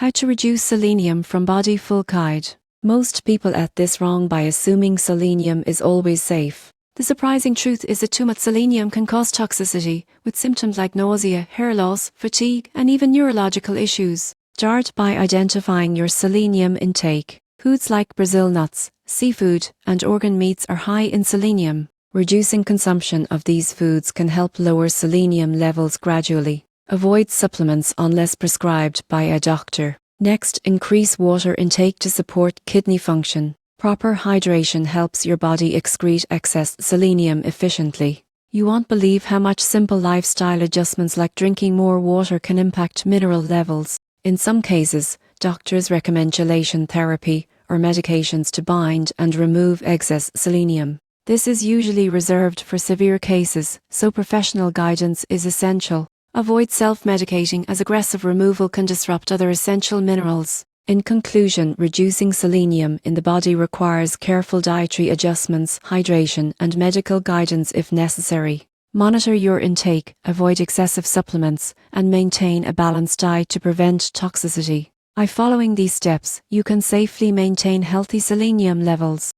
How to reduce selenium from body full guide. Most people get this wrong by assuming selenium is always safe. The surprising truth is that too much selenium can cause toxicity, with symptoms like nausea, hair loss, fatigue, and even neurological issues. Start by identifying your selenium intake. Foods like Brazil nuts, seafood, and organ meats are high in selenium. Reducing consumption of these foods can help lower selenium levels gradually. Avoid supplements unless prescribed by a doctor. Next, increase water intake to support kidney function. Proper hydration helps your body excrete excess selenium efficiently. You won't believe how much simple lifestyle adjustments like drinking more water can impact mineral levels. In some cases, doctors recommend chelation therapy or medications to bind and remove excess selenium. This is usually reserved for severe cases, so professional guidance is essential. Avoid self-medicating as aggressive removal can disrupt other essential minerals. In conclusion, reducing selenium in the body requires careful dietary adjustments, hydration, and medical guidance if necessary. Monitor your intake, avoid excessive supplements, and maintain a balanced diet to prevent toxicity. By following these steps, you can safely maintain healthy selenium levels.